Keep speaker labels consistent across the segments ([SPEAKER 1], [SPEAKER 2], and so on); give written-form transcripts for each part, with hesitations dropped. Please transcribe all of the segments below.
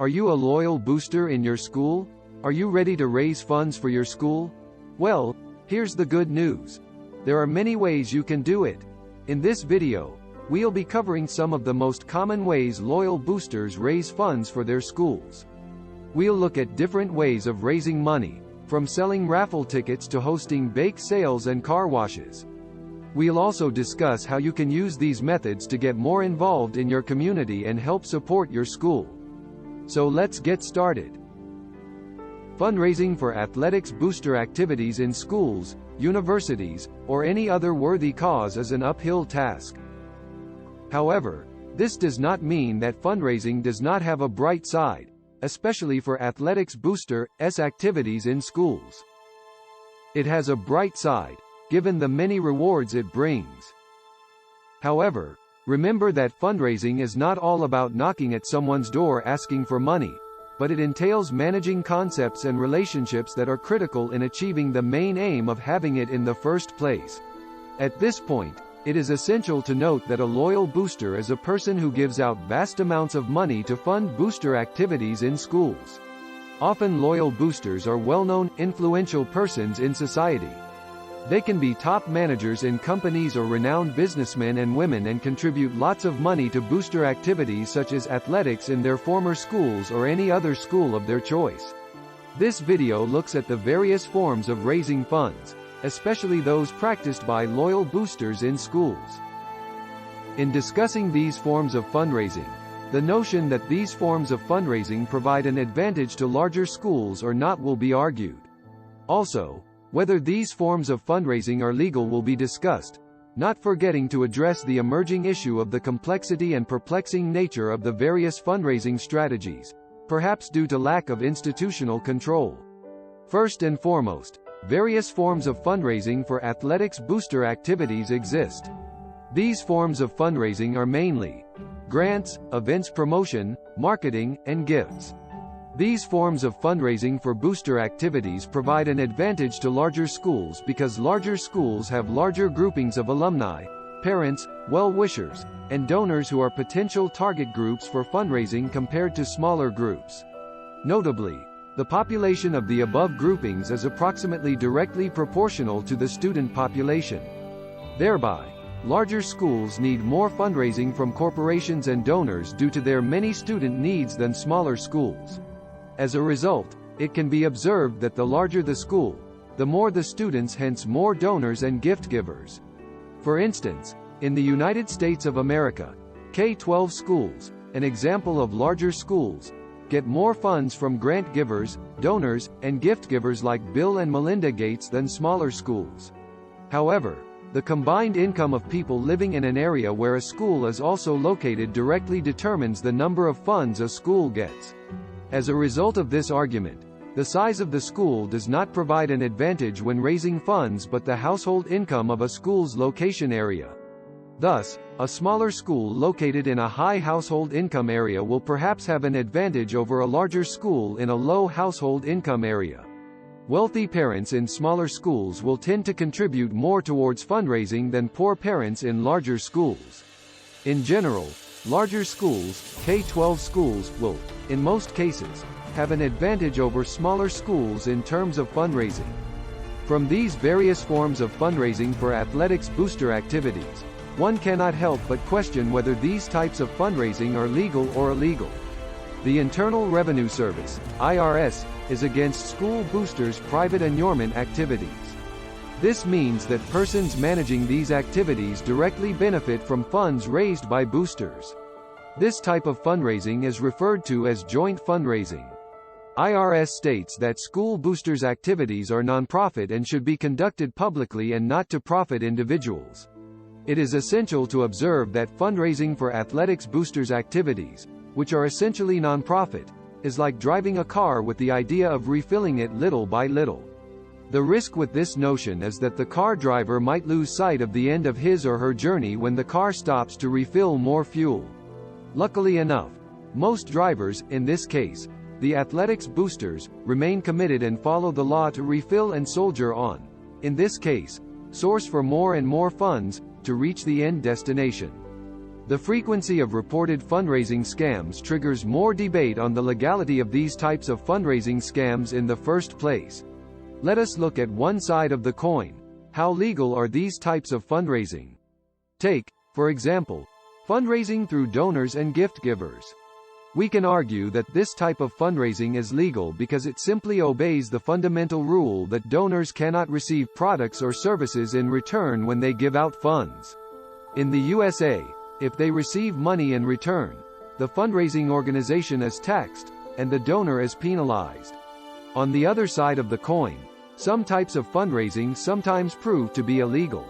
[SPEAKER 1] Are you a loyal booster in your school? Are you ready to raise funds for your school? Well, here's the good news. There are many ways you can do it. In this video, we'll be covering some of the most common ways loyal boosters raise funds for their schools. We'll look at different ways of raising money, from selling raffle tickets to hosting bake sales and car washes. We'll also discuss how you can use these methods to get more involved in your community and help support your school. So let's get started. Fundraising for athletics booster activities in schools, universities, or any other worthy cause is an uphill task. However, this does not mean that fundraising does not have a bright side, especially for athletics boosters activities in schools. It has a bright side, given the many rewards it brings. However, remember that fundraising is not all about knocking at someone's door asking for money, but it entails managing concepts and relationships that are critical in achieving the main aim of having it in the first place. At this point, it is essential to note that a loyal booster is a person who gives out vast amounts of money to fund booster activities in schools. Often loyal boosters are well-known, influential persons in society. They can be top managers in companies or renowned businessmen and women and contribute lots of money to booster activities such as athletics in their former schools or any other school of their choice. This video looks at the various forms of raising funds, especially those practiced by loyal boosters in schools. In discussing these forms of fundraising, the notion that these forms of fundraising provide an advantage to larger schools or not will be argued. Also, whether these forms of fundraising are legal will be discussed, not forgetting to address the emerging issue of the complexity and perplexing nature of the various fundraising strategies, perhaps due to lack of institutional control. First and foremost, various forms of fundraising for athletics booster activities exist. These forms of fundraising are mainly grants, events promotion, marketing, and gifts. These forms of fundraising for booster activities provide an advantage to larger schools because larger schools have larger groupings of alumni, parents, well-wishers, and donors who are potential target groups for fundraising compared to smaller groups. Notably, the population of the above groupings is approximately directly proportional to the student population. Thereby, larger schools need more fundraising from corporations and donors due to their many student needs than smaller schools. As a result, it can be observed that the larger the school, the more the students, hence more donors and gift givers. For instance, in the United States of America, K-12 schools, an example of larger schools, get more funds from grant givers, donors, and gift givers like Bill and Melinda Gates than smaller schools. However, the combined income of people living in an area where a school is also located directly determines the number of funds a school gets. As a result of this argument, the size of the school does not provide an advantage when raising funds but the household income of a school's location area. Thus, a smaller school located in a high household income area will perhaps have an advantage over a larger school in a low household income area. Wealthy parents in smaller schools will tend to contribute more towards fundraising than poor parents in larger schools. In general, larger schools, K-12 schools, will, in most cases, have an advantage over smaller schools in terms of fundraising. From these various forms of fundraising for athletics booster activities, one cannot help but question whether these types of fundraising are legal or illegal. The Internal Revenue Service, IRS, is against school boosters' private enrollment activities. This means that persons managing these activities directly benefit from funds raised by boosters. This type of fundraising is referred to as joint fundraising. IRS states that school boosters' activities are nonprofit and should be conducted publicly and not to profit individuals. It is essential to observe that fundraising for athletics boosters' activities, which are essentially nonprofit, is like driving a car with the idea of refilling it little by little. The risk with this notion is that the car driver might lose sight of the end of his or her journey when the car stops to refill more fuel. Luckily enough, most drivers, in this case, the athletics boosters, remain committed and follow the law to refill and soldier on. In this case, source for more and more funds, to reach the end destination. The frequency of reported fundraising scams triggers more debate on the legality of these types of fundraising scams in the first place. Let us look at one side of the coin. How legal are these types of fundraising? Take, for example, fundraising through donors and gift givers. We can argue that this type of fundraising is legal because it simply obeys the fundamental rule that donors cannot receive products or services in return when they give out funds. In the USA, if they receive money in return, the fundraising organization is taxed, and the donor is penalized. On the other side of the coin, some types of fundraising sometimes prove to be illegal.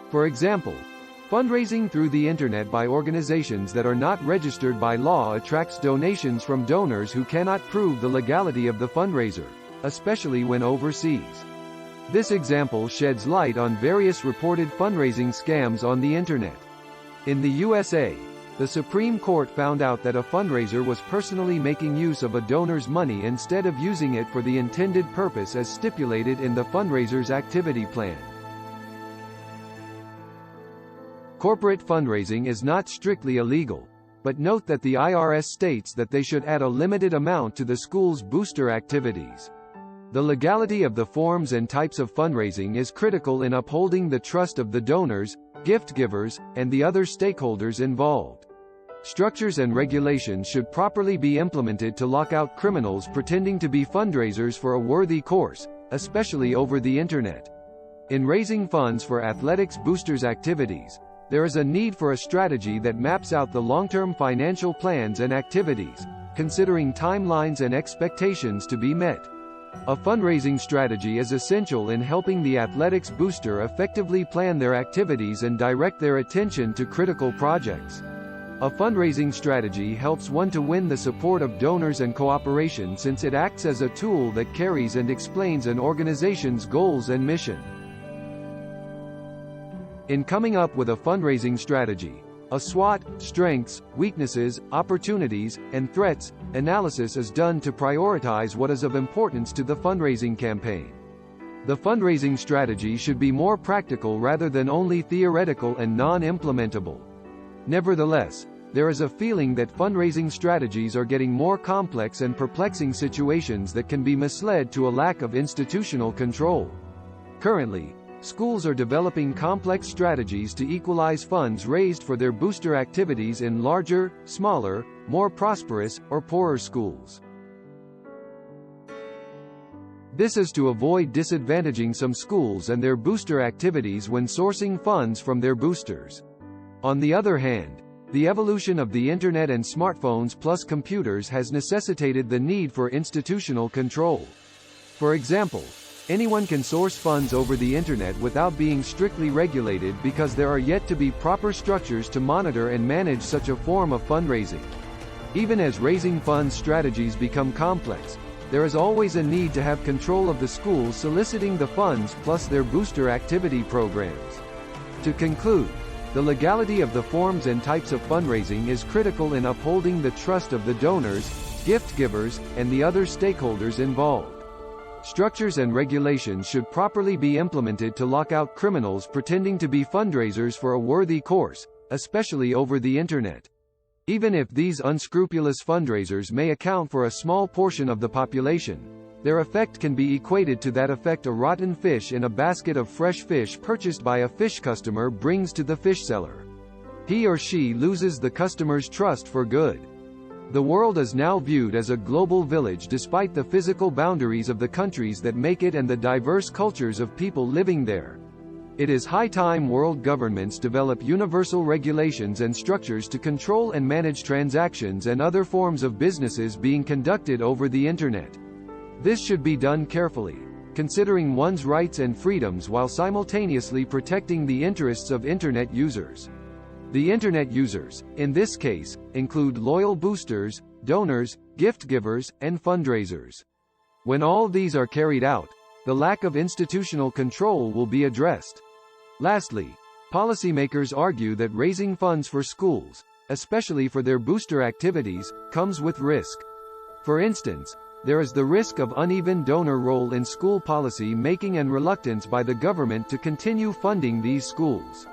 [SPEAKER 1] For example, fundraising through the internet by organizations that are not registered by law attracts donations from donors who cannot prove the legality of the fundraiser, especially when overseas. This example sheds light on various reported fundraising scams on the internet. In the USA, the Supreme Court found out that a fundraiser was personally making use of a donor's money instead of using it for the intended purpose as stipulated in the fundraiser's activity plan. Corporate fundraising is not strictly illegal, but note that the IRS states that they should add a limited amount to the school's booster activities. The legality of the forms and types of fundraising is critical in upholding the trust of the donors, gift givers, and the other stakeholders involved. Structures and regulations should properly be implemented to lock out criminals pretending to be fundraisers for a worthy cause, especially over the internet. In raising funds for athletics boosters activities, there is a need for a strategy that maps out the long-term financial plans and activities, considering timelines and expectations to be met. A fundraising strategy is essential in helping the athletics booster effectively plan their activities and direct their attention to critical projects. A fundraising strategy helps one to win the support of donors and cooperation since it acts as a tool that carries and explains an organization's goals and mission. In coming up with a fundraising strategy, a SWOT, strengths, weaknesses, opportunities, and threats, analysis is done to prioritize what is of importance to the fundraising campaign. The fundraising strategy should be more practical rather than only theoretical and non-implementable. Nevertheless, there is a feeling that fundraising strategies are getting more complex and perplexing situations that can be misled to a lack of institutional control. Currently, schools are developing complex strategies to equalize funds raised for their booster activities in larger, smaller, more prosperous, or poorer schools. This is to avoid disadvantaging some schools and their booster activities when sourcing funds from their boosters. On the other hand, the evolution of the internet and smartphones plus computers has necessitated the need for institutional control. For example, anyone can source funds over the internet without being strictly regulated because there are yet to be proper structures to monitor and manage such a form of fundraising. Even as raising funds strategies become complex, there is always a need to have control of the schools soliciting the funds plus their booster activity programs. To conclude, the legality of the forms and types of fundraising is critical in upholding the trust of the donors, gift givers, and the other stakeholders involved. Structures and regulations should properly be implemented to lock out criminals pretending to be fundraisers for a worthy cause, especially over the internet. Even if these unscrupulous fundraisers may account for a small portion of the population, their effect can be equated to that effect a rotten fish in a basket of fresh fish purchased by a fish customer brings to the fish seller. He or she loses the customer's trust for good. The world is now viewed as a global village despite the physical boundaries of the countries that make it and the diverse cultures of people living there. It is high time world governments develop universal regulations and structures to control and manage transactions and other forms of businesses being conducted over the internet. This should be done carefully, considering one's rights and freedoms while simultaneously protecting the interests of internet users. The internet users, in this case, include loyal boosters, donors, gift givers, and fundraisers. When all these are carried out, the lack of institutional control will be addressed. Lastly, policymakers argue that raising funds for schools, especially for their booster activities, comes with risk. For instance, there is the risk of uneven donor role in school policy making and reluctance by the government to continue funding these schools.